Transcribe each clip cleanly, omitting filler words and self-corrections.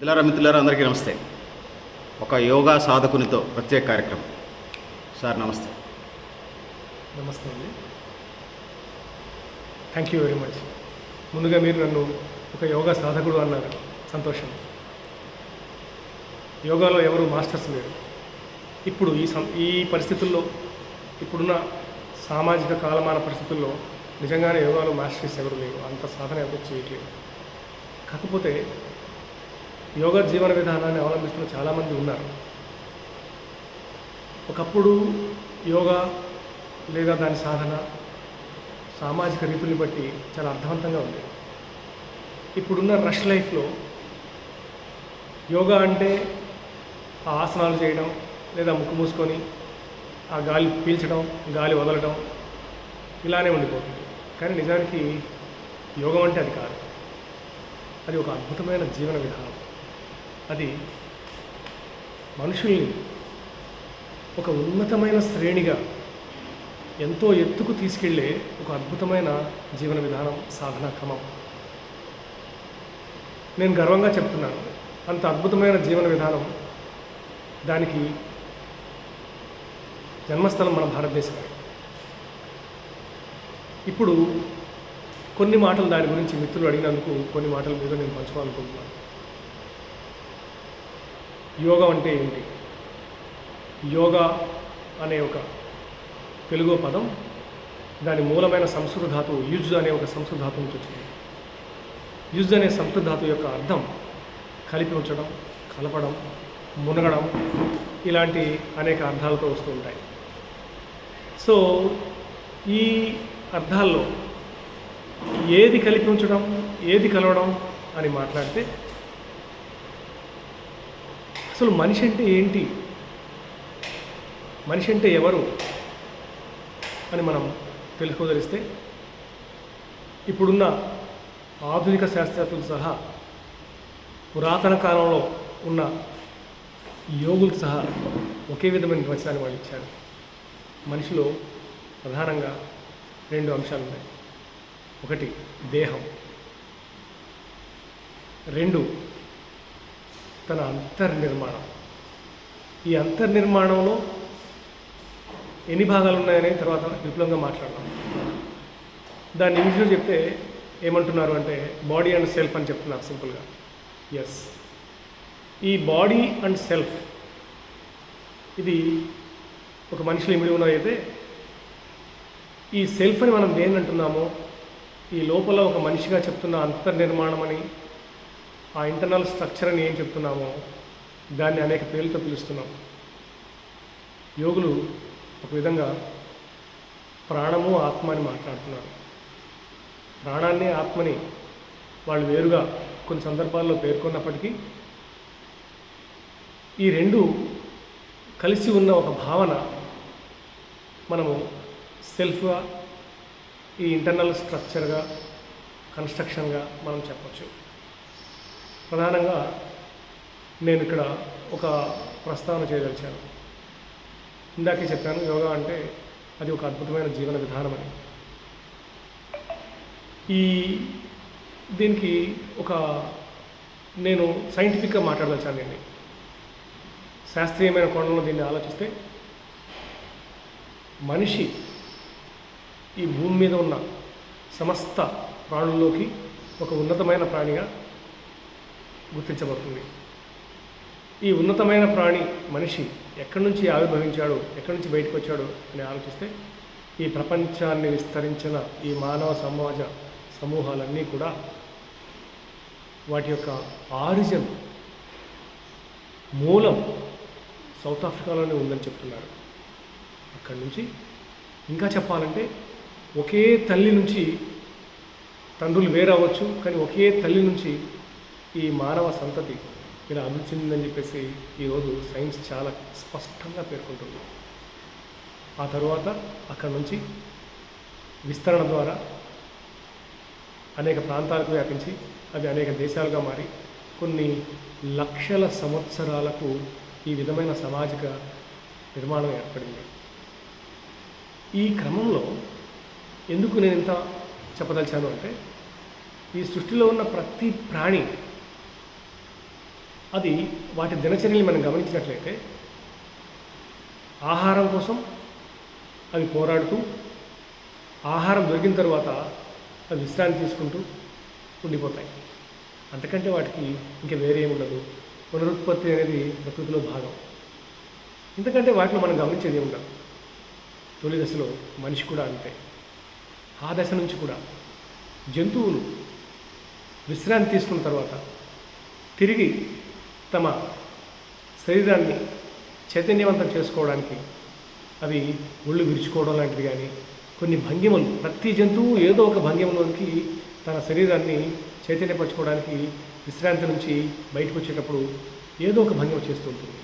మిత్రులారా అందరికీ నమస్తే. ఒక యోగా సాధకునితో ప్రత్యేక కార్యక్రమం. సార్ నమస్తే. నమస్తే అండి. Thank you very much. ముందుగా మీరు నన్ను ఒక యోగా సాధకుడు అన్నారు, సంతోషం. యోగాలో ఎవరు మాస్టర్స్ లేరు. ఇప్పుడు ఈ పరిస్థితుల్లో, ఇప్పుడున్న సామాజిక కాలమాన పరిస్థితుల్లో నిజంగానే యోగాలో మాస్టర్స్ ఎవరు లేరు, అంత సాధన ఎవరు చేయట్లేదు. కాకపోతే యోగా జీవన విధానాన్ని అవలంబిస్తున్న చాలామంది ఉన్నారు. ఒకప్పుడు యోగా లేదా దాని సాధన సామాజిక రీతుల్ని బట్టి చాలా అర్థవంతంగా ఉంది. ఇప్పుడున్న రష్ లైఫ్లో యోగా అంటే ఆ ఆసనాలు చేయడం, లేదా ముక్కు మూసుకొని ఆ గాలి పీల్చడం, గాలి వదలడం, ఇలానే ఉండిపోతుంది. కానీ నిజానికి యోగం అంటే అది కాదు. అది ఒక అద్భుతమైన జీవన విధానం. అది మనుషుల్ని ఒక ఉన్నతమైన శ్రేణిగా ఎంతో ఎత్తుకు తీసుకెళ్లే ఒక అద్భుతమైన జీవన విధానం, సాధనా క్రమం. నేను గర్వంగా చెప్తున్నాను, అంత అద్భుతమైన జీవన విధానం, దానికి జన్మస్థలం మన భారతదేశమే. ఇప్పుడు కొన్ని మాటలు దాని గురించి మిత్రులు అడిగినందుకు కొన్ని మాటల మీద నేను పంచుకోవాలనుకుంటున్నాను. యోగా అంటే ఏంటి? యోగా అనే ఒక తెలుగు పదం, దాని మూలమైన సంస్కృత ధాతువు యుజ్ అనే ఒక సంస్కృత ధాతువు నుంచి వచ్చింది. యుజ్ అనే సంస్కృత ధాతువు యొక్క అర్థం కలిపి ఉంచడం, కలపడం, మునగడం, ఇలాంటి అనేక అర్థాలతో వస్తూ ఉంటాయి. సో ఈ అర్థాల్లో ఏది కలిపి ఉంచడం, ఏది కలవడం అని మాట్లాడితే అసలు మనిషి అంటే ఏంటి, మనిషి అంటే ఎవరు అని మనం తెలుసుకోదలిస్తే ఇప్పుడున్న ఆధునిక శాస్త్రజ్ఞులు సహా, పురాతన కాలంలో ఉన్న యోగులు సహా ఒకే విధమైన నిర్వచనాన్ని వాళ్ళు ఇచ్చారు. మనిషిలో ప్రధానంగా రెండు అంశాలు ఉన్నాయి. ఒకటి దేహం, రెండు తన అంతర్నిర్మాణం. ఈ అంతర్నిర్మాణంలో ఎన్ని భాగాలు ఉన్నాయని తర్వాత విపులంగా మాట్లాడదాం. దాన్ని ఇంగ్లీష్లో చెప్తే ఏమంటున్నారు అంటే బాడీ అండ్ సెల్ఫ్ అని చెప్తున్నారు సింపుల్గా. ఎస్, ఈ బాడీ అండ్ సెల్ఫ్ ఇది ఒక మనిషిలో ఇమిడి ఉన్నదైతే, ఈ సెల్ఫ్ అని మనం దేన్ని అంటున్నామో, ఈ లోపల ఒక మనిషిగా చెప్తున్న అంతర్నిర్మాణం అని, ఆ ఇంటర్నల్ స్ట్రక్చర్ అని ఏం చెప్తున్నామో దాన్ని అనేక పేర్లతో పిలుస్తున్నాం. యోగులు ఒక విధంగా ప్రాణము, ఆత్మ అని మాట్లాడుతున్నారు. ప్రాణాన్ని, ఆత్మని వాళ్ళు వేరుగా కొన్ని సందర్భాల్లో పేర్కొన్నప్పటికీ ఈ రెండు కలిసి ఉన్న ఒక భావన మనము సెల్ఫ్గా, ఈ ఇంటర్నల్ స్ట్రక్చర్గా, కన్స్ట్రక్షన్గా మనం చెప్పచ్చు. ప్రధానంగా నేను ఇక్కడ ఒక ప్రస్తావన చేయదలిచాను. ఇందాకే చెప్పాను, యోగా అంటే అది ఒక అద్భుతమైన జీవన విధానం అని. దీనికి ఒక నేను సైంటిఫిక్గా మాట్లాడదలిచాను. దీన్ని శాస్త్రీయమైన కోణంలో దీన్ని ఆలోచిస్తే, మనిషి ఈ భూమి మీద ఉన్న సమస్త ప్రాణుల్లోకి ఒక ఉన్నతమైన ప్రాణిగా గుర్తించబడుతుంది. ఈ ఉన్నతమైన ప్రాణి మనిషి ఎక్కడి నుంచి ఆవిర్భవించాడు, ఎక్కడి నుంచి బయటకు వచ్చాడు అని ఆలోచిస్తే, ఈ ప్రపంచాన్ని విస్తరించిన ఈ మానవ సమాజ సమూహాలన్నీ కూడా వాటి యొక్క ఆరిజిన్, మూలం సౌత్ ఆఫ్రికాలోనే ఉందని చెప్తున్నారు. అక్కడి నుంచి ఇంకా చెప్పాలంటే ఒకే తల్లి నుంచి తండ్రులు వేరవచ్చు, కానీ ఒకే తల్లి నుంచి ఈ మానవ సంతతి ఇలా అభివృద్ధి చెందిందని చెప్పేసి ఈరోజు సైన్స్ చాలా స్పష్టంగా పేర్కొంటుంది. ఆ తరువాత అక్కడి నుంచి విస్తరణ ద్వారా అనేక ప్రాంతాలకు వ్యాపించి అది అనేక దేశాలుగా మారి కొన్ని లక్షల సంవత్సరాలకు ఈ విధమైన సామాజిక నిర్మాణం ఏర్పడింది. ఈ క్రమంలో ఎందుకు నేను ఇంత చెప్పదలిచాను అంటే, ఈ సృష్టిలో ఉన్న ప్రతి ప్రాణి అది వాటి దినచర్యలు మనం గమనించినట్లయితే ఆహారం కోసం అవి పోరాడుతూ ఆహారం దొరికిన తర్వాత అవి విశ్రాంతి తీసుకుంటూ ఉండిపోతాయి. అంతకంటే వాటికి ఇంకా వేరే ఏమి ఉండదు. పునరుత్పత్తి అనేది ప్రకృతిలో భాగం. ఎందుకంటే వాటిలో మనం గమనించేది ఏమి ఉండదు. తొలి దశలో మనిషి కూడా అంతే. ఆ దశ నుంచి కూడా జంతువులు విశ్రాంతి తీసుకున్న తర్వాత తిరిగి తమ శరీరాన్ని చైతన్యవంతం చేసుకోవడానికి అవి ఒళ్ళు విరుచుకోవడం లాంటిది కానీ కొన్ని భంగిమలు, ప్రతి జంతువు ఏదో ఒక భంగిమలోకి తన శరీరాన్ని చైతన్యపరచుకోవడానికి విశ్రాంతి నుంచి బయటకు వచ్చేటప్పుడు ఏదో ఒక భంగిమ చేస్తూ ఉంటుంది.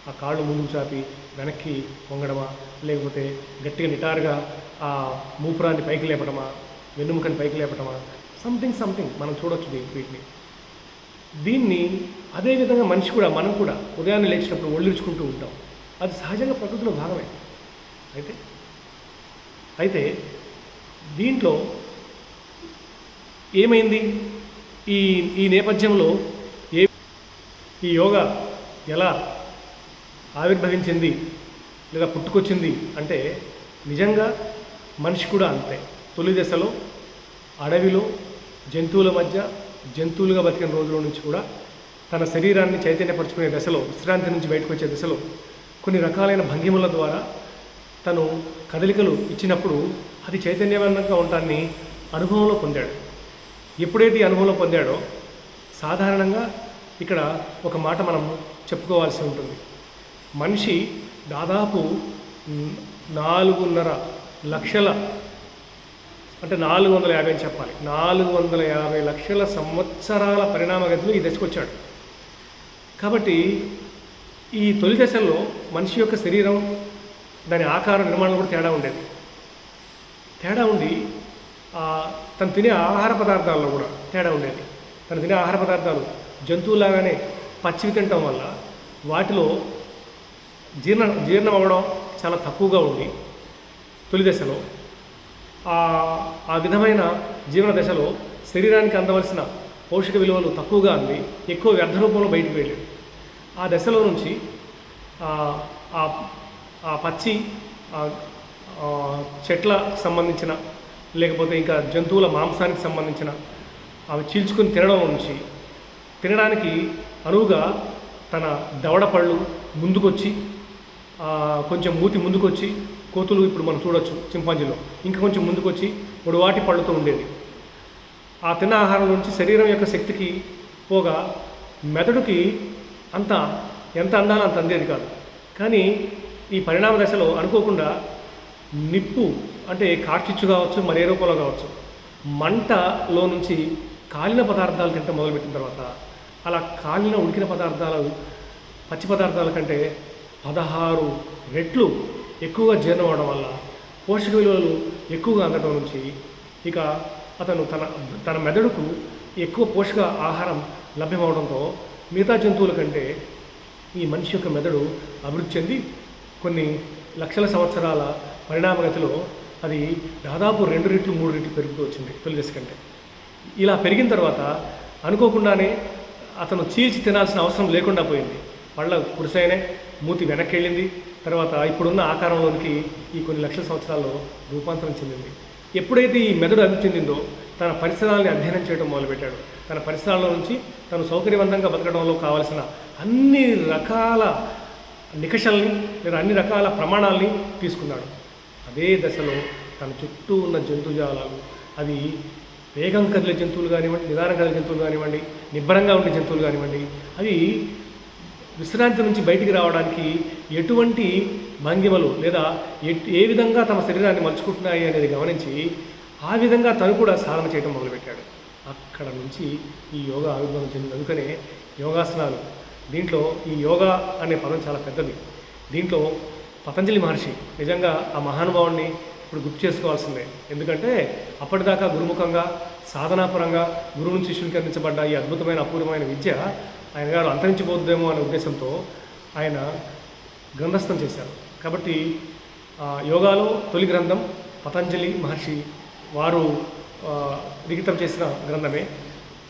ఆ కాళ్ళు ముందుకు చాపి వెనక్కి వంగడమా, లేకపోతే గట్టిగా నిటారుగా ఆ మూపురాన్ని పైకి లేపడమా, వెన్నుముకని పైకి లేపడమా, సంథింగ్ మనం చూడొచ్చు వీటిని. దీన్ని అదేవిధంగా మనిషి కూడా, మనం కూడా ఉదయాన్నే లేచినప్పుడు ఒళ్ళిరుచుకుంటూ ఉంటాం. అది సహజంగా ప్రకృతిలో భాగమే. అయితే దీంట్లో ఏమైంది? ఈ నేపథ్యంలో ఈ యోగా ఎలా ఆవిర్భవించింది లేదా పుట్టుకొచ్చింది అంటే నిజంగా మనిషి కూడా అంతే. తొలి దశలో అడవిలో జంతువుల మధ్య జంతువులుగా బతికిన రోజుల నుంచి కూడా తన శరీరాన్ని చైతన్యపరచుకునే దశలో, విశ్రాంతి నుంచి బయటకు వచ్చే దశలో కొన్ని రకాలైన భంగిమల ద్వారా తను కదలికలు ఇచ్చినప్పుడు అది చైతన్యవంతంగా ఉండటాన్ని అనుభవంలో పొందాడు. ఎప్పుడైతే ఈ అనుభవంలో పొందాడో సాధారణంగా ఇక్కడ ఒక మాట మనం చెప్పుకోవాల్సి ఉంటుంది. మనిషి దాదాపు 4.5 లక్షల, అంటే 450 అని చెప్పాలి, 450 లక్షల సంవత్సరాల పరిణామగతిలో ఈ దశకు వచ్చాడు. కాబట్టి ఈ తొలి దశల్లో మనిషి యొక్క శరీరం, దాని ఆకార నిర్మాణం కూడా తేడా ఉండి తను తినే ఆహార పదార్థాల్లో కూడా తేడా ఉండేది. తను తినే ఆహార పదార్థాలు జంతువులాగానే పచ్చివి తినటం వల్ల వాటిలో జీర్ణం అవ్వడం చాలా తక్కువగా ఉండి తొలి దశలో ఆ విధమైన జీవన దశలో శరీరానికి అందవలసిన పోషక విలువలు తక్కువగా అంది ఎక్కువ వ్యర్థ రూపంలో బయటకు వెళ్ళేది. ఆ దశలో నుంచి ఆ పచ్చి చెట్లకు సంబంధించిన, లేకపోతే ఇంకా జంతువుల మాంసానికి సంబంధించిన అవి చీల్చుకుని తినడం నుంచి తినడానికి అనువుగా తన దవడ పళ్ళు ముందుకొచ్చి, కొంచెం మూతి ముందుకొచ్చి, కోతులు ఇప్పుడు మనం చూడొచ్చు చింపాంజీలో, ఇంకా కొంచెం ముందుకొచ్చి పొడవాటి పళ్ళుతో ఉండేది. ఆ తిన్న ఆహారం నుంచి శరీరం యొక్క శక్తికి పోగా మెదడుకి ఎంత అందాలో అంత అందేది కాదు. కానీ ఈ పరిణామ దశలో అనుకోకుండా నిప్పు, అంటే కార్చిచ్చు కావచ్చు, మరే రూపంలో కావచ్చు, మంటలో నుంచి కాలిన పదార్థాలు తింటే మొదలుపెట్టిన తర్వాత అలా కాలిన ఉడికిన పదార్థాలు పచ్చి పదార్థాల కంటే 16 రెట్లు ఎక్కువగా జీర్ణం అవడం వల్ల పోషక విలువలు ఎక్కువగా అందడం నుంచి ఇక అతను తన మెదడుకు ఎక్కువ పోషక ఆహారం లభ్యమవడంతో మిగతా జంతువుల కంటే ఈ మనిషి యొక్క మెదడు అభివృద్ధి చెంది కొన్ని లక్షల సంవత్సరాల పరిణామగతిలో అది దాదాపు 2 రెట్లు 3 రెట్లు పెరుగుతూ వచ్చింది తొలి దశ కంటే. ఇలా పెరిగిన తర్వాత అనుకోకుండానే అతను చీల్చి తినాల్సిన అవసరం లేకుండా పోయింది. పళ్ళ కురిసైనే, మూతి వెనక్కి వెళ్ళింది. తర్వాత ఇప్పుడున్న ఆకారంలోనికి ఈ కొన్ని లక్షల సంవత్సరాల్లో రూపాంతరం చెందింది. ఎప్పుడైతే ఈ మెదడు అభివృద్ధి చెందిందో తన పరిసరాలని అధ్యయనం చేయడం మొదలుపెట్టాడు. తన పరిసరాల నుంచి తను సౌకర్యవంతంగా బతకడంలో కావలసిన అన్ని రకాల నికషల్ని లేదా అన్ని రకాల ప్రమాణాలని తీసుకున్నాడు. అదే దశలో తన చుట్టూ ఉన్న జంతుజాలాలు, అవి వేగం కదిలే జంతువులు కానివ్వండి, నిదానం కదిలే జంతువులు కానివ్వండి, నిబ్బరంగా ఉండే జంతువులు కానివ్వండి, అవి విశ్రాంతి నుంచి బయటికి రావడానికి ఎటువంటి భంగిమలు లేదా ఏ విధంగా తమ శరీరాన్ని మలుచుకుంటున్నాయి అనేది గమనించి ఆ విధంగా తను కూడా సాధన చేయడం మొదలుపెట్టాడు. అక్కడ నుంచి ఈ యోగా ఆవిర్భావం చెందింది. అందుకనే యోగాసనాలు, దీంట్లో ఈ యోగా అనే పదం చాలా పెద్దది. దీంట్లో పతంజలి మహర్షి నిజంగా ఆ మహానుభావుడిని ఇప్పుడు గుర్తు చేసుకోవాల్సిందే. ఎందుకంటే అప్పటిదాకా గురుముఖంగా సాధనాపరంగా గురువు నుంచి శిష్యునికి అందించబడ్డ ఈ అద్భుతమైన అపూర్వమైన విద్య ఆయన గారు అంతరించిపోద్దేమో అనే ఉద్దేశంతో ఆయన గ్రంథస్థం చేశారు. కాబట్టి యోగాలో తొలి గ్రంథం పతంజలి మహర్షి వారు లిఖితం చేసిన గ్రంథమే.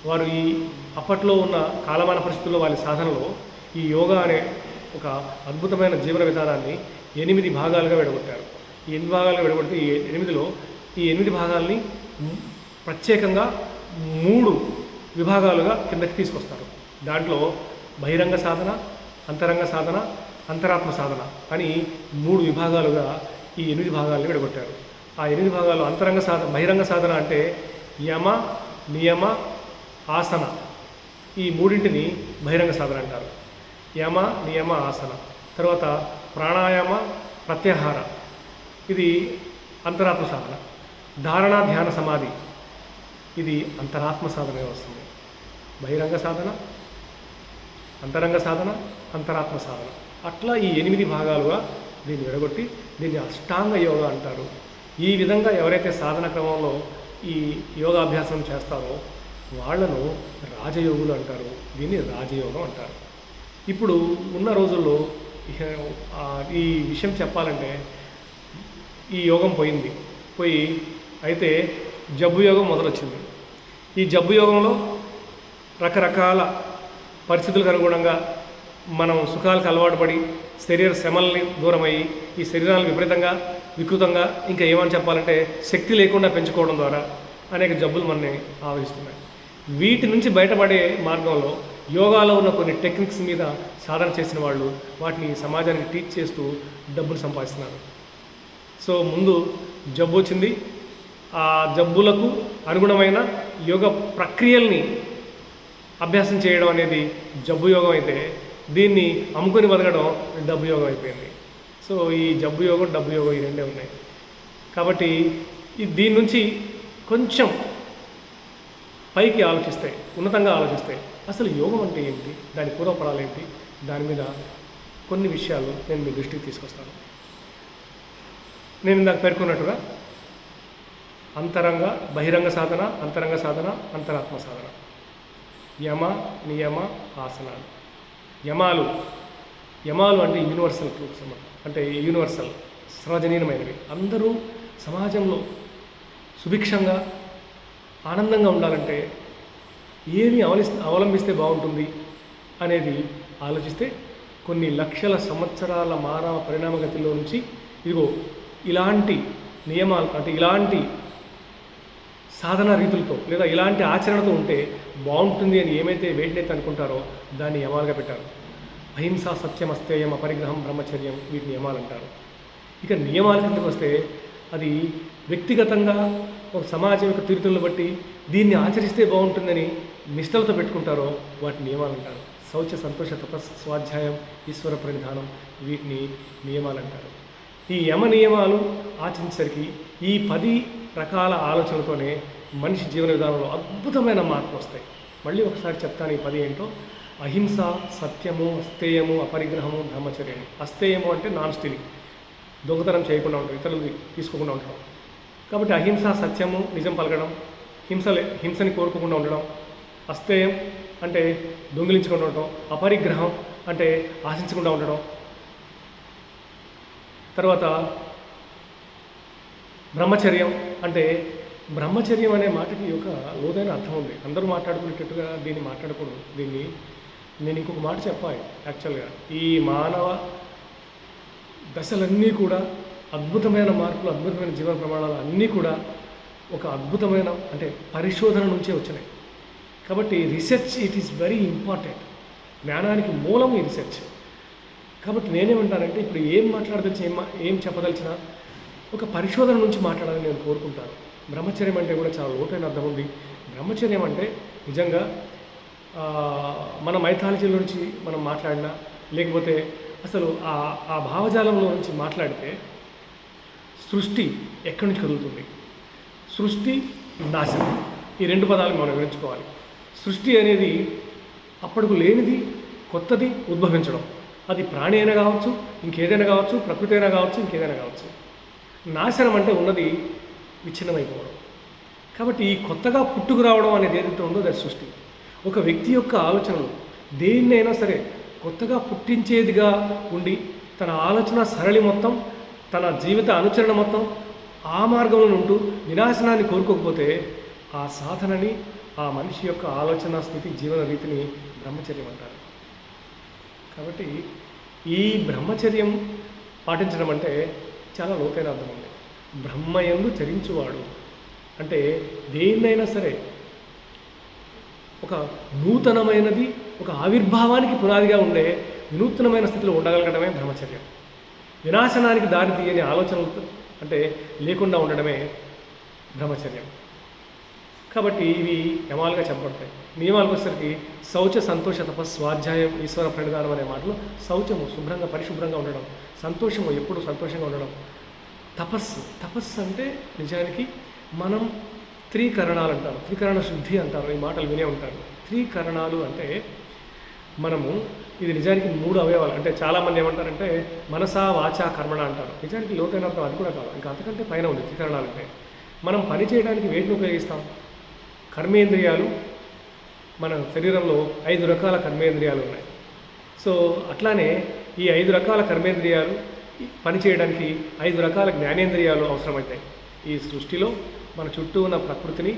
వారు ఈ అప్పట్లో ఉన్న కాలమాన పరిస్థితుల్లో వాళ్ళ సాధనలో ఈ యోగా అనే ఒక అద్భుతమైన జీవన విధానాన్ని 8 భాగాలుగా విడగొట్టారు. ఈ 8 భాగాలుగా విడగొడితే ఈ 8 భాగాల్ని ప్రత్యేకంగా 3 విభాగాలుగా కిందకి తీసుకొస్తారు. దాంట్లో బహిరంగ సాధన, అంతరంగ సాధన, అంతరాత్మ సాధన అని 3 విభాగాలుగా ఈ 8 భాగాల్ని విడగొట్టారు. ఆ 8 భాగాలు బహిరంగ సాధన అంటే యమ, నియమ, ఆసన, ఈ 3ంటిని బహిరంగ సాధన అంటారు. యమ, నియమ, ఆసన. తర్వాత ప్రాణాయామ, ప్రత్యాహార, ఇది అంతరాత్మ సాధన. ధారణ, ధ్యాన, సమాధి, ఇది అంతరాత్మ సాధనే వస్తుంది. బహిరంగ సాధన, అంతరంగ సాధన, అంతరాత్మ సాధన, అట్లా ఈ 8 భాగాలుగా దీన్ని విడగొట్టి దీన్ని అష్టాంగ యోగా అంటారు. ఈ విధంగా ఎవరైతే సాధన క్రమంలో ఈ యోగాభ్యాసం చేస్తారో వాళ్లను రాజయోగులు అంటారు. దీన్ని రాజయోగం అంటారు. ఇప్పుడు ఉన్న రోజుల్లో ఈ విషయం చెప్పాలంటే ఈ యోగం పోయి అయితే జబ్బు యోగం మొదలొచ్చింది. ఈ జబ్బు యోగంలో రకరకాల పరిస్థితులకు అనుగుణంగా మనం సుఖాలకు అలవాటు పడి శరీర శ్రమల్ని దూరమయ్యి ఈ శరీరాలను విపరీతంగా వికృతంగా ఇంకా ఏమని చెప్పాలంటే శక్తి లేకుండా పెంచుకోవడం ద్వారా అనేక జబ్బులు మనని ఆవరిస్తున్నాయి. వీటి నుంచి బయటపడే మార్గంలో యోగాలో ఉన్న కొన్ని టెక్నిక్స్ మీద సాధన చేసిన వాళ్ళు వాటిని సమాజానికి టీచ్ చేస్తూ డబ్బులు సంపాదిస్తున్నారు. సో ముందు జబ్బు వచ్చింది, ఆ జబ్బులకు అనుగుణమైన యోగ ప్రక్రియల్ని అభ్యాసం చేయడం అనేది జబ్బు యోగం అయితే దీన్ని అమ్ముకొని బతకడం డబ్బు యోగం అయిపోయింది. సో ఈ జబ్బు యోగం, డబ్బు యోగం ఈ రెండే ఉన్నాయి. కాబట్టి దీని నుంచి కొంచెం పైకి ఆలోచిస్తే, ఉన్నతంగా ఆలోచిస్తే అసలు యోగం అంటే ఏంటి, దాని పూర్వపరాలు ఏంటి, దాని మీద కొన్ని విషయాలు నేను మీ దృష్టికి తీసుకొస్తాను. నేను ఇందాక పేర్కొన్నట్టుగా బహిరంగ సాధన, అంతరంగ సాధన, అంతరాత్మ సాధన, యమ, నియమ, ఆసనాలు. యమాలు అంటే యూనివర్సల్ ట్రూత్స్ అన్నమాట. అంటే యూనివర్సల్, సర్వజనీయమైనవి. అందరూ సమాజంలో సుభిక్షంగా ఆనందంగా ఉండాలంటే ఏమి అవలంబిస్తే బాగుంటుంది అనేది ఆలోచిస్తే కొన్ని లక్షల సంవత్సరాల మానవ పరిణామగతిలో నుంచి ఇలాంటి నియమాలు, అంటే ఇలాంటి సాధనా రీతులతో లేదా ఇలాంటి ఆచరణతో ఉంటే బాగుంటుంది అని వేటినైతే అనుకుంటారో దాన్ని యమాలుగా పెట్టారు. అహింస, సత్యం, అస్తేయం, అపరిగ్రహం, బ్రహ్మచర్యం, వీటిని యమాలు అంటారు. ఇక నియమాల కిందకు వస్తే అది వ్యక్తిగతంగా ఒక సమాజం యొక్క తీరుతులను బట్టి దీన్ని ఆచరిస్తే బాగుంటుందని నిష్టలతో పెట్టుకుంటారో వాటిని నియమాలు అంటారు. శౌచ, సంతోష, తపస్సు, స్వాధ్యాయం, ఈశ్వర ప్రణిధానం, వీటిని నియమాలు అంటారు. ఈ యమ నియమాలు ఆచరించేసరికి ఈ 10 రకాల ఆలోచనలతోనే మనిషి జీవన విధానంలో అద్భుతమైన మార్పులు వస్తాయి. మళ్ళీ ఒకసారి చెప్తాను ఈ 10 ఏంటో. అహింస, సత్యము, అస్తేయము, అపరిగ్రహము, బ్రహ్మచర్యము. అస్తేయము అంటే నాన్ స్టీలింగ్, దొంగతనం చేయకుండా ఉండడం, ఇతరులు తీసుకోకుండా ఉండడం. కాబట్టి అహింస, సత్యము, నిజం పలకడం, హింసని కోరుకోకుండా ఉండడం. అస్తేయం అంటే దొంగిలించకుండా ఉండడం. అపరిగ్రహం అంటే ఆశించకుండా ఉండడం. తర్వాత బ్రహ్మచర్యం అంటే, బ్రహ్మచర్యం అనే మాటకి ఒక లోతైన అర్థం ఉంది. అందరూ మాట్లాడుకునేటట్టుగా దీన్ని మాట్లాడకూడదు. దీన్ని నేను ఇంకొక మాట చెప్పాలి. యాక్చువల్గా ఈ మానవ దశలన్నీ కూడా అద్భుతమైన మార్పులు, అద్భుతమైన జీవన ప్రమాణాలు అన్నీ కూడా ఒక అద్భుతమైన అంటే పరిశోధన నుంచే వచ్చినాయి. కాబట్టి research it is very important. జ్ఞానానికి మూలం ఈ రీసెర్చ్. కాబట్టి నేనేమంటానంటే ఇప్పుడు ఏం చెప్పదలిచినా ఒక పరిశోధన నుంచి మాట్లాడాలని నేను కోరుకుంటాను. బ్రహ్మచర్యం అంటే కూడా చాలా లోతైన అర్థం ఉంది. బ్రహ్మచర్యం అంటే నిజంగా మన మైథాలజీలో నుంచి మనం మాట్లాడినా లేకపోతే అసలు ఆ భావజాలంలో నుంచి మాట్లాడితే సృష్టి ఎక్కడి నుంచి కదులుతుంది, సృష్టి, నాశనం, ఈ 2 పదాలు మనం వివరించుకోవాలి. సృష్టి అనేది అప్పటికి లేనిది కొత్తది ఉద్భవించడం. అది ప్రాణి అయినా కావచ్చు, ఇంకేదైనా కావచ్చు, ప్రకృతి అయినా కావచ్చు, ఇంకేదైనా కావచ్చు. నాశనం అంటే ఉన్నది విచ్ఛిన్నమైపోవడం. కాబట్టి ఈ కొత్తగా పుట్టుకు రావడం అనేది ఏదైతే ఉందో అది సృష్టి. ఒక వ్యక్తి యొక్క ఆలోచనలు దేన్నైనా సరే కొత్తగా పుట్టించేదిగా ఉండి తన ఆలోచన సరళి మొత్తం, తన జీవిత అనుచరణ మొత్తం ఆ మార్గంలో ఉంటూ వినాశనాన్ని కోరుకోకపోతే ఆ సాధనని, ఆ ఆ మనిషి యొక్క ఆలోచన స్థితి జీవన రీతిని బ్రహ్మచర్యం అంటారు. కాబట్టి ఈ బ్రహ్మచర్యం పాటించడం అంటే చాలా లోతైన అర్థం ఉంది. బ్రహ్మయందు చరించువాడు అంటే దేన్నైనా సరే ఒక నూతనమైనది, ఒక ఆవిర్భావానికి పునాదిగా ఉండే వినూత్నమైన స్థితిలో ఉండగలగడమే బ్రహ్మచర్యం. వినాశనానికి దారి తీయని ఆలోచనలు అంటే లేకుండా ఉండడమే బ్రహ్మచర్యం. కాబట్టి ఇవి యమాలుగా చెప్పబడతాయి. నియమాలకు వచ్చేసరికి శౌచ సంతోష తపస్సు స్వాధ్యాయం ఈశ్వర ప్రణిధానం అనే మాటలు శౌచము శుభ్రంగా పరిశుభ్రంగా ఉండడం, సంతోషము ఎప్పుడు సంతోషంగా ఉండడం, తపస్సు అంటే నిజానికి మనం త్రికరణాలు అంటారు, త్రికరణ శుద్ధి అంటారు, ఈ మాటలు వినే ఉంటారు. త్రికరణాలు అంటే మనము ఇది నిజానికి 3 అవయవాలు. అంటే చాలామంది ఏమంటారంటే మనసా వాచా కర్మణ అంటారు. నిజానికి లోతైన అర్థం అది కూడా కాదు, ఇంకా అంతకంటే పైన ఉంది. త్రికరణాలు అంటే మనం పని చేయడానికి వేటిని ఉపయోగిస్తాం? కర్మేంద్రియాలు. మన శరీరంలో 5 రకాల కర్మేంద్రియాలు ఉన్నాయి. సో అట్లానే ఈ 5 రకాల కర్మేంద్రియాలు పనిచేయడానికి 5 రకాల జ్ఞానేంద్రియాలు అవసరమవుతాయి. ఈ సృష్టిలో మన చుట్టూ ఉన్న ప్రకృతిని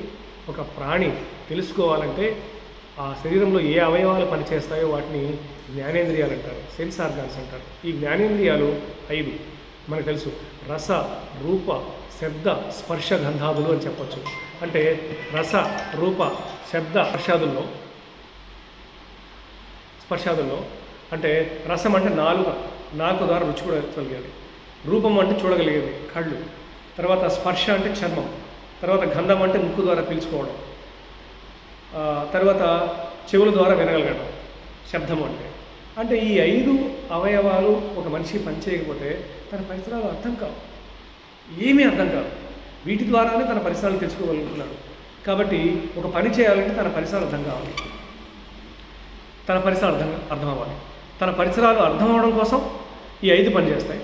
ఒక ప్రాణి తెలుసుకోవాలంటే ఆ శరీరంలో ఏ అవయవాలు పనిచేస్తాయో వాటిని జ్ఞానేంద్రియాలు అంటారు, సెన్స్ ఆర్గాన్స్ అంటారు. ఈ జ్ఞానేంద్రియాలు 5 మనకు తెలుసు. రస, రూప, శబ్ద, స్పర్శ, గంధాదులు అని చెప్పచ్చు. అంటే రస, రూప, శబ్ద, స్పర్శాదుల్లో అంటే రసం అంటే నాలుక ద్వారా రుచి కూడా చూడగలిగేది, రూపం అంటే చూడగలిగేది కళ్ళు, తర్వాత స్పర్శ అంటే చర్మం, తర్వాత గంధం అంటే ముక్కు ద్వారా పీల్చుకోవడం, తర్వాత చెవుల ద్వారా వినగలగడం, శబ్దం అంటే ఈ 5 అవయవాలు ఒక మనిషి పనిచేయకపోతే తన పరిసరాలు అర్థం కావు, ఏమీ అర్థం కాదు. వీటి ద్వారానే తన పరిసరాలు తెలుసుకోగలుగుతున్నాడు. కాబట్టి ఒక పని చేయాలంటే తన పరిసరాలు అర్థం కావాలి, తన పరిసరాలు అర్థం అవ్వాలి. తన పరిసరాలు అర్థం అవడం కోసం ఈ 5 పనిచేస్తాయి.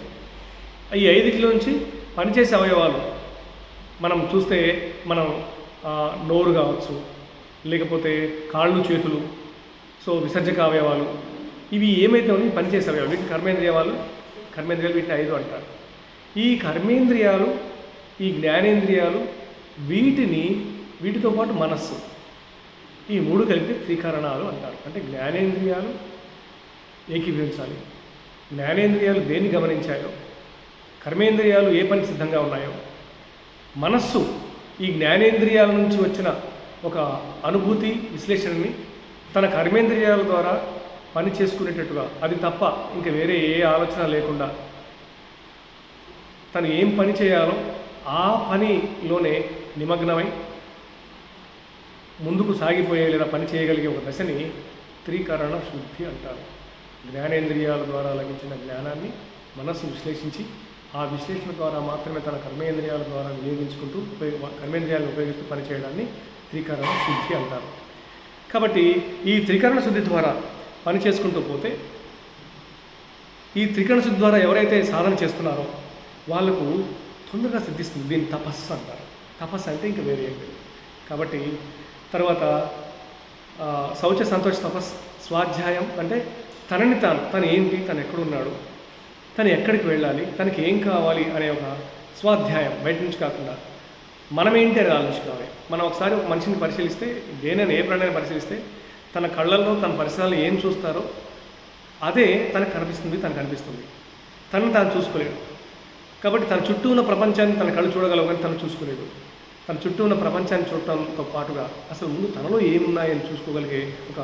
ఈ 5 పనిచేసే అవయవాలు మనం చూస్తే మనం నోరు కావచ్చు, లేకపోతే కాళ్ళు చేతులు, సో విసర్జక అవయవాలు, ఇవి ఏమైతే ఉన్నాయి పనిచేసే అవయవాలు, వీటిని కర్మేంద్రియాలు వీటిని 5 అంటారు. ఈ కర్మేంద్రియాలు, ఈ జ్ఞానేంద్రియాలు, వీటితో పాటు మనస్సు, ఈ 3 కలిపితే త్రికరణాలు అంటారు. అంటే జ్ఞానేంద్రియాలు ఏకీభవించాలి, జ్ఞానేంద్రియాలు దేన్ని గమనించాయో, కర్మేంద్రియాలు ఏ పనికి సిద్ధంగా ఉన్నాయో, మనస్సు ఈ జ్ఞానేంద్రియాల నుంచి వచ్చిన ఒక అనుభూతి విశ్లేషణని తన కర్మేంద్రియాల ద్వారా పని చేసుకునేటట్టుగా, అది తప్ప ఇంకా వేరే ఏ ఆలోచన లేకుండా తను ఏం పని చేయాలో ఆ పనిలోనే నిమగ్నమై ముందుకు సాగిపోయే లేదా పని చేయగలిగే ఒక దశని త్రికరణ శుద్ధి అంటారు. జ్ఞానేంద్రియాల ద్వారా లభించిన జ్ఞానాన్ని మనస్సు విశ్లేషించి ఆ విశ్లేషణ ద్వారా మాత్రమే తన కర్మేంద్రియాల ద్వారా వినియోగించుకుంటూ కర్మేంద్రియాలను ఉపయోగిస్తూ పనిచేయడాన్ని త్రికరణ శుద్ధి అంటారు. కాబట్టి ఈ త్రికరణ శుద్ధి ద్వారా పని చేసుకుంటూ పోతే, ఈ త్రికరణ శుద్ధి ద్వారా ఎవరైతే సాధన చేస్తున్నారో వాళ్ళకు తొందరగా సిద్ధిస్తుంది. దీన్ని తపస్సు అంటారు. తపస్సు అంటే ఇంకా వేరే ఏం లేదు. కాబట్టి తర్వాత శౌచ సంతోష తపస్సు స్వాధ్యాయం అంటే తను ఏంటి, తను ఎక్కడున్నాడు, తను ఎక్కడికి వెళ్ళాలి, తనకి ఏం కావాలి అనే ఒక స్వాధ్యాయం, బయట నుంచి కాకుండా మనం ఏంటి అని ఆలోచించుకోవాలి. మనం ఒకసారి ఒక మనిషిని పరిశీలిస్తే, దేనైనా ఏ ప్రాణాన్ని పరిశీలిస్తే తన కళ్ళల్లో తన పరిసరాలు ఏం చూస్తారో అదే తనకు కనిపిస్తుంది. తనను తాను చూసుకోలేడు. కాబట్టి తన చుట్టూ ఉన్న ప్రపంచాన్ని తన కళ్ళు చూడగలవు కానీ తను చూసుకోలేదు. తన చుట్టూ ఉన్న ప్రపంచాన్ని చూడటంతో పాటుగా అసలు ముందు తనలో ఏమున్నాయని చూసుకోగలిగే ఒక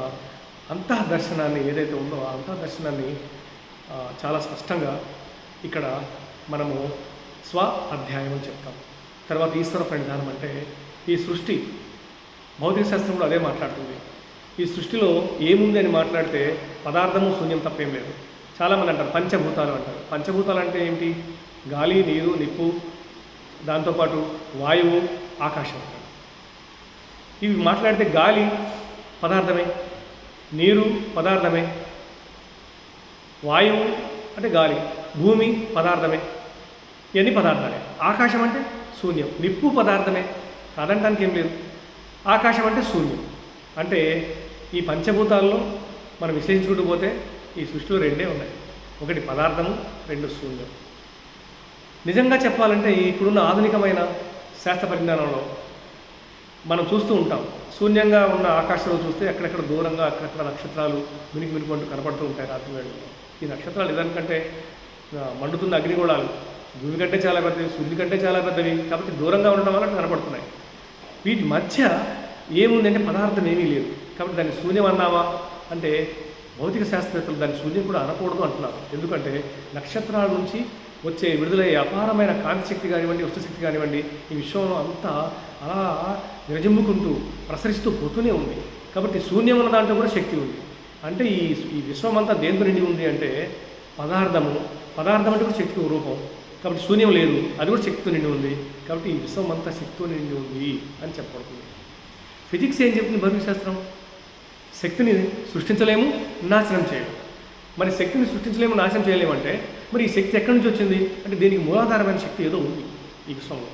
అంతఃదర్శనాన్ని ఏదైతే ఉందో ఆ అంతఃదర్శనాన్ని చాలా స్పష్టంగా ఇక్కడ మనము స్వ అధ్యాయం అని చెప్తాం. తర్వాత ఈశ్వర ప్రణిధానం అంటే ఈ సృష్టి, భౌతిక శాస్త్రంలో అదే మాట్లాడుతుంది. ఈ సృష్టిలో ఏముంది అని మాట్లాడితే పదార్థము శూన్యం తప్పేం లేదు. చాలామంది అంటారు పంచభూతాలు అంటారు. పంచభూతాలు అంటే ఏంటి? గాలి, నీరు, నిప్పు, దాంతోపాటు వాయువు, ఆకాశం అంటారు. ఇవి మాట్లాడితే గాలి పదార్థమే, నీరు పదార్థమే, వాయువు అంటే గాలి, భూమి పదార్థమే, ఇవన్నీ పదార్థాలే. ఆకాశం అంటే శూన్యం, నిప్పు పదార్థమే, కాదంటానికి ఏం లేదు. ఆకాశం అంటే శూన్యం. అంటే ఈ పంచభూతాల్లో మనం విశ్లేషించుకుంటూ పోతే ఈ సృష్టిలో 2 ఉన్నాయి. ఒకటి పదార్థము, 2 శూన్యం. నిజంగా చెప్పాలంటే ఇప్పుడున్న ఆధునికమైన శాస్త్ర పరిజ్ఞానంలో మనం చూస్తూ ఉంటాం. శూన్యంగా ఉన్న ఆకాశంలో చూస్తే అక్కడెక్కడ దూరంగా అక్కడక్కడ నక్షత్రాలు మినుకుంటూ కనపడుతూ ఉంటాయి రాత్రి వేళల్లో. ఈ నక్షత్రాలు ఇదానికంటే మండుతున్న అగ్నిగోళాలు భూమి కంటే చాలా పెద్దవి, సూర్యుని కంటే చాలా పెద్దవి, కాబట్టి దూరంగా ఉండడం వల్ల కనపడుతున్నాయి. వీటి మధ్య ఏముందంటే పదార్థం ఏమీ లేదు. కాబట్టి దాన్ని శూన్యం అన్నావా అంటే భౌతిక శాస్త్రవేత్తలు దాన్ని శూన్యం కూడా అనకూడదు అంటున్నారు. ఎందుకంటే నక్షత్రాల నుంచి వచ్చే విడుదలయ్యే అపారమైన కాంతి శక్తి కానివ్వండి, ఉష్ణశక్తి కానివ్వండి, ఈ విశ్వంలో అంతా అలా విరజిమ్ముకుంటూ ప్రసరిస్తూ పోతూనే ఉంది. కాబట్టి శూన్యం అన్న దాంట్లో కూడా శక్తి ఉంది. అంటే ఈ విశ్వం అంతా దేంతో నిండి ఉంది అంటే పదార్థం అంటే కూడా శక్తికి రూపం. కాబట్టి శూన్యం లేదు, అది కూడా శక్తితో నిండి ఉంది. కాబట్టి ఈ విశ్వం అంతా శక్తితో నిండి ఉంది అని చెప్పబడుతుంది. ఫిజిక్స్ ఏం చెప్తుంది? భౌతిక శాస్త్రం శక్తిని సృష్టించలేము, నాశనం చేయలేము. మరి శక్తిని సృష్టించలేము, నాశనం చేయలేము అంటే మరి ఈ శక్తి ఎక్కడి నుంచి వచ్చింది అంటే దీనికి మూలాధారమైన శక్తి ఏదో ఉంది ఈ విశ్వంలో.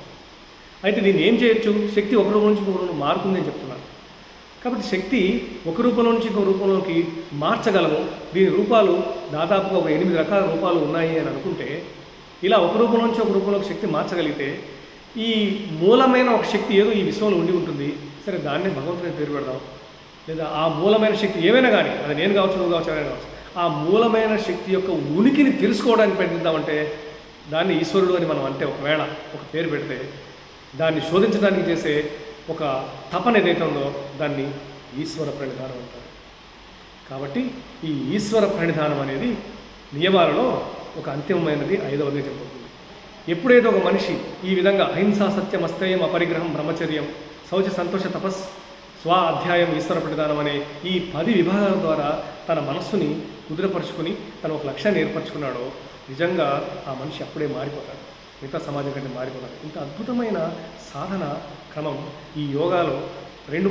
అయితే దీన్ని ఏం చేయొచ్చు? శక్తి ఒక రూపం నుంచి ఇంకొక రూపం మారుతుంది అని చెప్తున్నారు. కాబట్టి శక్తి ఒక రూపంలో నుంచి ఇంకో రూపంలోకి మార్చగలము. దీని రూపాలు దాదాపుగా ఒక 8 రకాల రూపాలు ఉన్నాయి అని అనుకుంటే, ఇలా ఒక రూపం నుంచి ఒక రూపంలోకి శక్తి మార్చగలిగితే ఈ మూలమైన ఒక శక్తి ఏదో ఈ విశ్వంలో ఉండి ఉంటుంది. సరే, దాన్నే భగవంతుని పేరు పెడదాం. లేదా ఆ మూలమైన శక్తి ఏమైనా కానీ, అది నేను కావచ్చు, నువ్వు కావచ్చు, ఎవరైనా కావచ్చు, ఆ మూలమైన శక్తి యొక్క ఉనికిని తెలుసుకోవడానికి ప్రయత్నిద్దామంటే దాన్ని ఈశ్వరుడు అని మనం అంటే ఒకవేళ ఒక పేరు పెడితే దాన్ని శోధించడానికి చేసే ఒక తపన ఏదైతే ఉందో దాన్ని ఈశ్వర ప్రణిధానం అంటారు. కాబట్టి ఈ ఈశ్వర ప్రణిధానం అనేది నియమాలలో ఒక అంతిమమైనది, 5వదిగా చెప్పబడుతుంది. ఎప్పుడైతే ఒక మనిషి ఈ విధంగా అహింసా, సత్యం, అస్తేయం, అపరిగ్రహం, బ్రహ్మచర్యం, శౌచ, సంతోష, తపస్, స్వ అధ్యాయం, ఈశ్వర ప్రణిధానం అనే ఈ 10 విభాగాల ద్వారా తన మనస్సుని కుదురపరుచుకుని తన ఒక లక్ష్యాన్ని ఏర్పరచుకున్నాడో నిజంగా ఆ మనిషి అప్పుడే మారిపోతాడు, మిగతా సమాజం కంటే మారిపోతాడు. ఇంత అద్భుతమైన సాధన క్రమం ఈ యోగాలో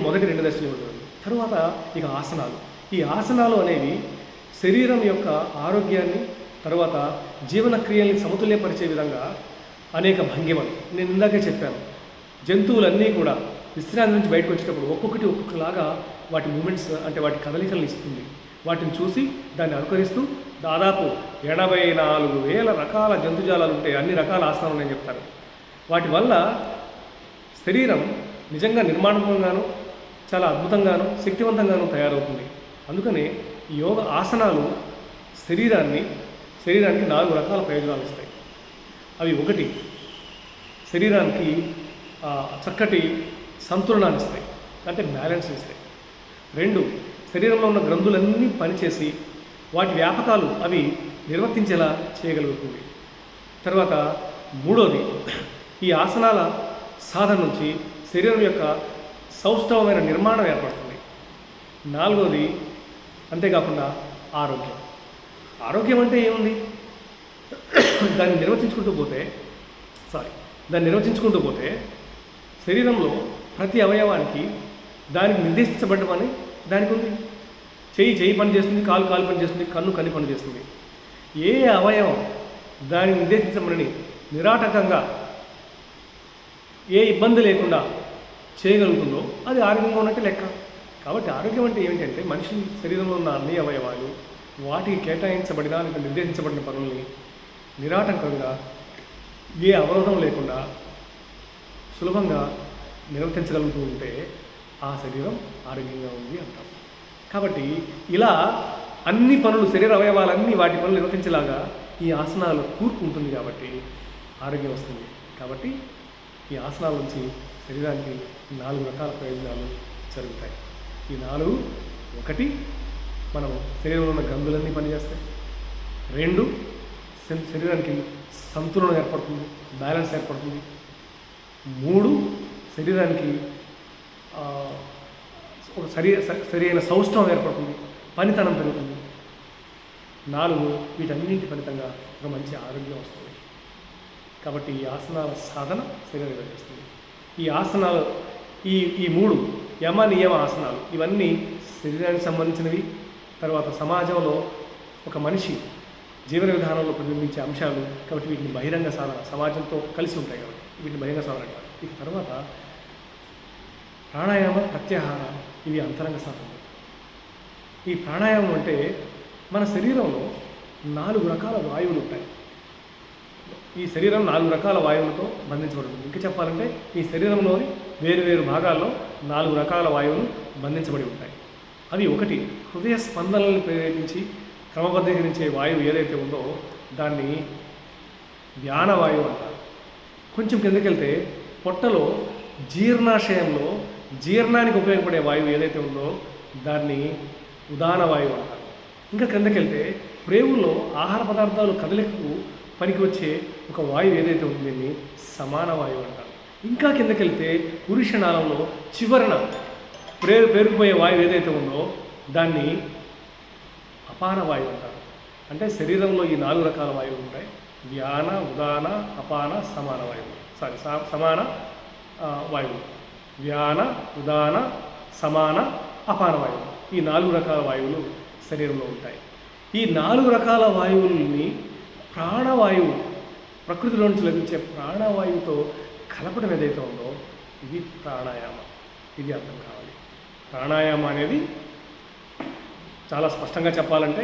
మొదటి 2 దశలు ఉంటుంది. తరువాత ఇక ఆసనాలు. ఈ ఆసనాలు అనేవి శరీరం యొక్క ఆరోగ్యాన్ని, తరువాత జీవన క్రియల్ని సమతుల్యపరిచే విధంగా అనేక భంగిమలు. నేను ఇందాకే చెప్పాను, జంతువులన్నీ కూడా విశ్రాంతి నుంచి బయటకు వచ్చేటప్పుడు ఒక్కొక్కలాగా వాటి మూమెంట్స్ అంటే వాటి కదలికలను ఇస్తుంది. వాటిని చూసి దాన్ని అనుకరిస్తూ దాదాపు 84,000 రకాల జంతుజాలాలు ఉంటాయి. అన్ని రకాల ఆసనాలు ఉన్నాయని చెప్తారు. వాటి వల్ల శరీరం నిజంగా నిర్మాణంగాను, చాలా అద్భుతంగాను, శక్తివంతంగాను తయారవుతుంది. అందుకనే ఈ యోగ ఆసనాలు శరీరానికి 4 రకాల ప్రయోజనాలు ఇస్తాయి. అవి 1, శరీరానికి చక్కటి సంతులనాన్ని ఇస్తాయి, అంటే బ్యాలెన్స్ ఇస్తాయి. 2, శరీరంలో ఉన్న గ్రంథులన్నీ పనిచేసి వాటి వ్యాపకాలు అవి నిర్వర్తించేలా చేయగలుగుతుంది. తర్వాత 3వది, ఈ ఆసనాల సాధన నుంచి శరీరం యొక్క సౌష్ఠవమైన నిర్మాణం ఏర్పడుతుంది. 4వది, అంతేకాకుండా ఆరోగ్యం అంటే ఏముంది? దాన్ని నిర్వచించుకుంటూ పోతే శరీరంలో ప్రతి అవయవానికి దానికి నిర్దేశించబడ్డమని దానికి ఉంది. చెయ్యి పని చేస్తుంది, కాలు పని చేస్తుంది, కన్ను పని చేస్తుంది. ఏ అవయవం దానికి నిర్దేశించబడని నిరాటకంగా ఏ ఇబ్బంది లేకుండా చేయగలుగుతుందో అది ఆరోగ్యంగా ఉన్నట్టే లెక్క. కాబట్టి ఆరోగ్యం అంటే ఏమిటంటే మనిషి శరీరంలో ఉన్న అన్ని అవయవాలు వాటికి కేటాయించబడిన లేదా నిర్దేశించబడిన పనుల్ని నిరాటంకంగా ఏ అవరోధం లేకుండా సులభంగా నిర్వర్తించగలుగుతూ ఉంటే ఆ శరీరం ఆరోగ్యంగా ఉంది అంటాం. కాబట్టి ఇలా అన్ని పనులు, శరీర అవయవాలన్నీ వాటి పనులు నిర్వర్తించేలాగా ఈ ఆసనాలు కూర్పు ఉంటుంది. కాబట్టి ఆరోగ్యం వస్తుంది. కాబట్టి ఈ ఆసనాల నుంచి శరీరానికి 4 రకాల ప్రయోజనాలు జరుగుతాయి. ఈ 4: 1, మనం శరీరంలో ఉన్న గ్రంథులన్నీ పనిచేస్తాయి. 2, శరీరానికి సంతులనం ఏర్పడుతుంది, బ్యాలెన్స్ ఏర్పడుతుంది. 3, శరీరానికి ఒక సరైన సౌష్ఠవం ఏర్పడుతుంది, పనితనం పెరుగుతుంది. 4, వీటన్నింటి ఫలితంగా ఒక మంచి ఆరోగ్యం వస్తుంది. కాబట్టి ఈ ఆసనాల సాధన శరీరం నిర్వహిస్తుంది. ఈ ఆసనాలు ఈ 3 యమ నియమ ఆసనాలు ఇవన్నీ శరీరానికి సంబంధించినవి. తర్వాత సమాజంలో ఒక మనిషి జీవన విధానంలో ప్రతిబింబించే అంశాలు. కాబట్టి వీటిని బహిరంగ సాధన, సమాజంతో కలిసి ఉంటాయి కాబట్టి వీటిని బహిరంగ సాధన అంటారు. ఇక తర్వాత ప్రాణాయామ, ప్రత్యాహార, ఇవి అంతరంగ సాధనలు. ఈ ప్రాణాయామం అంటే మన శరీరంలో 4 రకాల వాయువులు ఉంటాయి. ఈ శరీరం 4 రకాల వాయువులతో బంధించబడుతుంది. ఇంకా చెప్పాలంటే ఈ శరీరంలోని వేరు వేరు భాగాల్లో 4 రకాల వాయువులు బంధించబడి ఉంటాయి. అవి ఒకటి హృదయ స్పందనలను ప్రేరేపించి క్రమబద్ధీకరించే వాయువు ఏదైతే ఉందో దాన్ని వ్యానవాయువు అంటారు. కొంచెం కిందకెళ్తే పొట్టలో జీర్ణాశయంలో జీర్ణానికి ఉపయోగపడే వాయువు ఏదైతే ఉందో దాన్ని ఉదాన వాయువు అంటారు. ఇంకా క్రిందకెళ్తే ప్రేవుల్లో ఆహార పదార్థాలు కదలికకు పనికి వచ్చే ఒక వాయువు ఏదైతే ఉందో దీన్ని సమాన వాయువు అంటారు. ఇంకా కిందకెళ్తే పురుషనాళంలో చివరన పేరుకుపోయే వాయువు ఏదైతే ఉందో దాన్ని అపాన వాయువు అంటారు. అంటే శరీరంలో ఈ 4 రకాల వాయువులు ఉంటాయి: వ్యాన, ఉదాన, అపాన, సమాన వాయువు. సమాన వాయువు. వ్యాన, ఉదాన, సమాన, అపాన వాయువు. ఈ 4 రకాల వాయువులు శరీరంలో ఉంటాయి. ఈ 4 రకాల వాయువుల్ని ప్రాణవాయువు, ప్రకృతిలో నుంచి లభించే ప్రాణవాయువుతో కలపడం ఏదైతే ఉందో ఇది ప్రాణాయామ. ఇది అర్థం కావాలి. ప్రాణాయామ అనేది చాలా స్పష్టంగా చెప్పాలంటే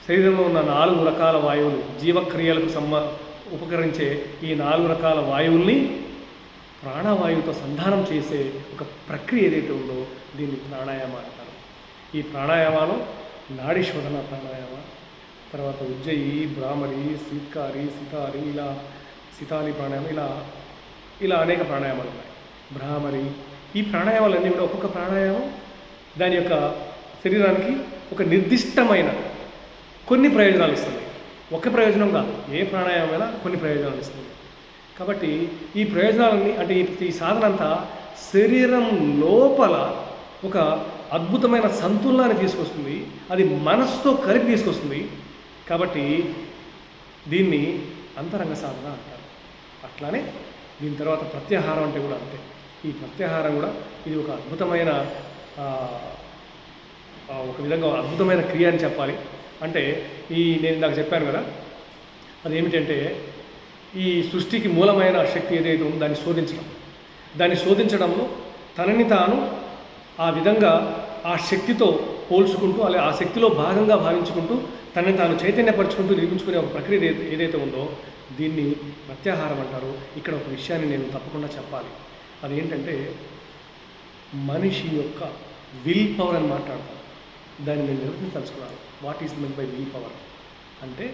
శరీరంలో ఉన్న 4 రకాల వాయువులు, జీవక్రియలకు ఉపకరించే ఈ 4 రకాల వాయువుల్ని ప్రాణవాయువుతో సంధానం చేసే ఒక ప్రక్రియ ఏదైతే ఉందో దీన్ని ప్రాణాయామ అంటారు. ఈ ప్రాణాయామాలు నాడీ శోధన ప్రాణాయామ, తర్వాత ఉజ్జయి, భ్రామరి, సీత్కారి, సితారి, ఇలా సితాలి ప్రాణాయామం, ఇలా అనేక ప్రాణాయామాలు ఉన్నాయి. భ్రామరి, ఈ ప్రాణాయామాలన్నీ కూడా ఒక్కొక్క ప్రాణాయామం దాని యొక్క శరీరానికి ఒక నిర్దిష్టమైన కొన్ని ప్రయోజనాలు ఇస్తుంది. ఒక్క ప్రయోజనం కాదు, ఏ ప్రాణాయామైనా కొన్ని ప్రయోజనాలు ఇస్తుంది. కాబట్టి ఈ ప్రయోజనాలన్నీ అంటే ఈ సాధన అంతా శరీరం లోపల ఒక అద్భుతమైన సంతులనాన్ని తీసుకొస్తుంది. అది మనసుతో కలిపి తీసుకొస్తుంది. కాబట్టి దీన్ని అంతరంగ సాధన అంటారు. అట్లానే దీని తర్వాత ప్రత్యాహారం అంటే కూడా అంతే. ఈ ప్రత్యాహారం కూడా ఇది ఒక అద్భుతమైన ఒక విధంగా అద్భుతమైన క్రియ అని చెప్పాలి. అంటే నేను ఇందాక చెప్పాను కదా, అదేమిటంటే ఈ సృష్టికి మూలమైన శక్తి ఏదైతే ఉందో దాన్ని శోధించడంలో తనని తాను ఆ విధంగా ఆ శక్తితో పోల్చుకుంటూ అలా ఆ శక్తిలో భాగంగా భావించుకుంటూ తనని తాను చైతన్యపరుచుకుంటూ నిర్మించుకునే ఒక ప్రక్రియ ఏదైతే ఉందో దీన్ని ప్రత్యాహారం అంటారు. ఇక్కడ ఒక విషయాన్ని నేను తప్పకుండా చెప్పాలి. అదేంటంటే మనిషి యొక్క విల్ పవర్ అని మాట్లాడతాను. దాన్ని నేను నిర్వచించదలుచుకున్నాను. What is meant by will power అంటే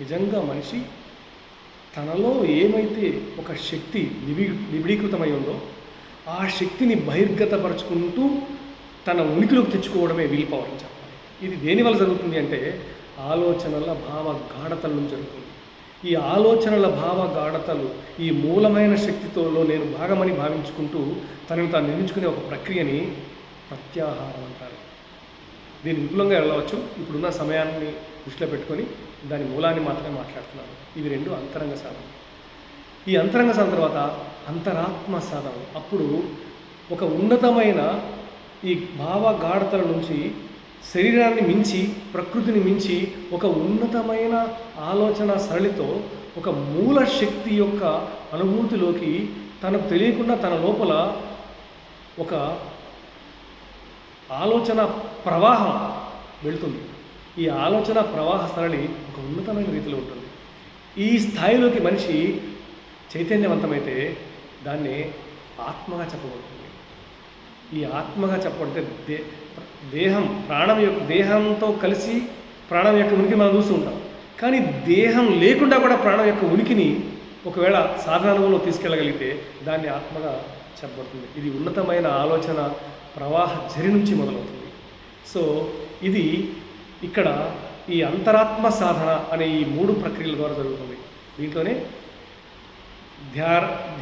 నిజంగా మనిషి తనలో ఏమైతే ఒక శక్తి నిబిడీకృతమై ఉందో ఆ శక్తిని బహిర్గతపరుచుకుంటూ తన ఉనికిలోకి తెచ్చుకోవడమే విల్ పవర్ అని చెప్పాలి. ఇది దేనివల్ల జరుగుతుంది అంటే ఆలోచనల భావ గాఢతల నుంచి జరుగుతుంది. ఈ ఆలోచనల భావ గాఢతలు ఈ మూలమైన శక్తితోలో నేను భాగమని భావించుకుంటూ తనని తాను నిర్మించుకునే ఒక ప్రక్రియని ప్రత్యాహారం అంటారు. దీన్ని విపులంగా వెళ్ళవచ్చు. ఇప్పుడున్న సమయాన్ని దృష్టిలో పెట్టుకొని దాని మూలాన్ని మాత్రమే మాట్లాడుతున్నాను. ఇవి 2 అంతరంగ సాధన. ఈ అంతరంగ సాధన తర్వాత అంతరాత్మ సాధన. అప్పుడు ఒక ఉన్నతమైన ఈ భావ గాఢతల నుంచి శరీరాన్ని మించి ప్రకృతిని మించి ఒక ఉన్నతమైన ఆలోచన సరళితో ఒక మూల శక్తి యొక్క అనుభూతిలోకి తనకు తెలియకుండా తన లోపల ఒక ఆలోచన ప్రవాహం వెళుతుంది. ఈ ఆలోచన ప్రవాహ సరళి ఒక ఉన్నతమైన రీతిలో ఉంటుంది. ఈ స్థాయిలోకి మనిషి చైతన్యవంతమైతే దాన్ని ఆత్మగా చెప్పబడుతుంది. ఈ ఆత్మగా చెప్పబడితే దేహంతో కలిసి ప్రాణం యొక్క ఉనికి మనం చూస్తూ ఉంటాం. కానీ దేహం లేకుండా కూడా ప్రాణం యొక్క ఉనికిని ఒకవేళ సాధన అనుభవంలో తీసుకెళ్ళగలిగితే దాన్ని ఆత్మగా చెప్పబడుతుంది. ఇది ఉన్నతమైన ఆలోచన ప్రవాహ జరి నుంచి మొదలవుతుంది. సో ఇది ఇక్కడ ఈ అంతరాత్మ సాధన అనే ఈ 3 ప్రక్రియల ద్వారా జరుగుతుంది. దీంట్లోనే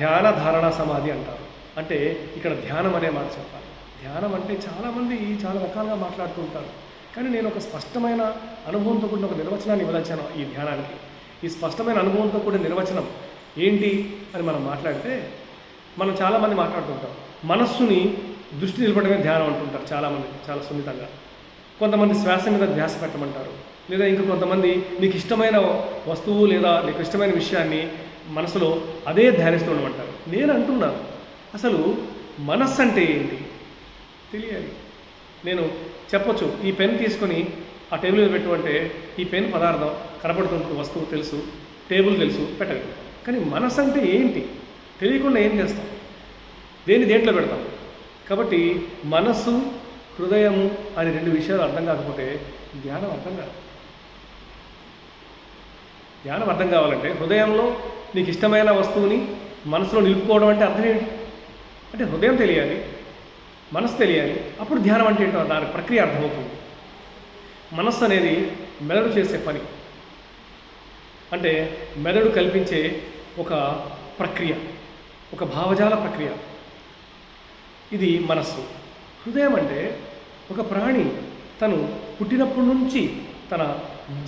ధ్యాన ధారణ సమాధి అంటారు. అంటే ఇక్కడ ధ్యానం అనే మాట చెప్పాలి. ధ్యానం అంటే చాలామంది చాలా రకాలుగా మాట్లాడుతూ ఉంటారు. కానీ నేను ఒక స్పష్టమైన అనుభవంతో కూడిన ఒక నిర్వచనాన్ని ఇవ్వదచ్చాను ఈ ధ్యానానికి. ఈ స్పష్టమైన అనుభవంతో కూడిన నిర్వచనం ఏంటి అని మనం మాట్లాడితే మనం చాలామంది మాట్లాడుతుంటాం. మనస్సుని దృష్టి నిలపడమే ధ్యానం అంటుంటారు చాలామంది, చాలా సున్నితంగా. కొంతమంది శ్వాస మీద ధ్యాస పెట్టమంటారు. లేదా ఇంకా కొంతమంది నీకు ఇష్టమైన వస్తువు లేదా నీకు ఇష్టమైన విషయాన్ని మనసులో అదే ధ్యానిస్తూ ఉండమంటారు. నేను అంటున్నాను, అసలు మనస్సు అంటే ఏంటి తెలియాలి. నేను చెప్పొచ్చు, ఈ పెన్ తీసుకొని ఆ టేబుల్ మీద పెట్టుకుంటే ఈ పెన్ పదార్థం కనపడుతుంటుంది, వస్తువు తెలుసు, టేబుల్ తెలుసు, పెట్టగలుగుతాం. కానీ మనస్సు అంటే ఏంటి తెలియకుండా ఏం చేస్తాం? దేంట్లో పెడతాం. కాబట్టి మనస్సు, హృదయము అని 2 విషయాలు అర్థం కాకపోతే ధ్యానం అర్థం కాదు. ధ్యానం అర్థం కావాలంటే హృదయంలో నీకు ఇష్టమైన వస్తువుని మనసులో నిలుపుకోవడం అంటే అర్థం ఏంటి? అంటే హృదయం తెలియాలి, మనసు తెలియాలి, అప్పుడు ధ్యానం అంటే ఏంటో దాని ప్రక్రియ అర్థమవుతుంది. మనస్సు అనేది మెదడు చేసే పని, అంటే మెదడు కల్పించే ఒక ప్రక్రియ, ఒక భావజాల ప్రక్రియ, ఇది మనస్సు. హృదయం అంటే ఒక ప్రాణి తను పుట్టినప్పటి నుంచి తన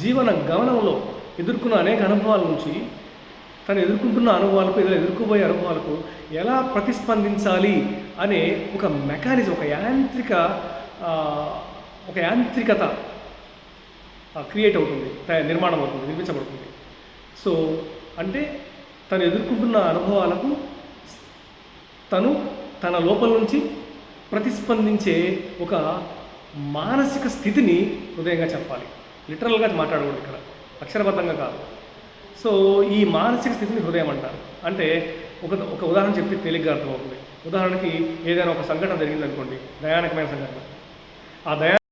జీవన గమనంలో ఎదుర్కొన్న అనేక అనుభవాల నుంచి తను ఎదుర్కొంటున్న అనుభవాలకు, ఇలా ఎదుర్కోబోయే అనుభవాలకు ఎలా ప్రతిస్పందించాలి అనే ఒక మెకానిజం, ఒక యాంత్రికత క్రియేట్ అవుతుంది, నిర్మాణం అవుతుంది, నిర్మించబడుతుంది. సో అంటే తను ఎదుర్కొంటున్న అనుభవాలకు తను తన లోపల నుంచి ప్రతిస్పందించే ఒక మానసిక స్థితిని హృదయంగా చెప్పాలి. లిటరల్గా మాట్లాడకూడదు ఇక్కడ, అక్షరబద్ధంగా కాదు. సో ఈ మానసిక స్థితిని హృదయం అంటారు. అంటే ఒక ఉదాహరణ చెప్తే తేలిగ్గా అర్థమవుతుంది. ఉదాహరణకి ఏదైనా ఒక సంఘటన జరిగిందనుకోండి, దయానకమైన సంఘటన. ఆ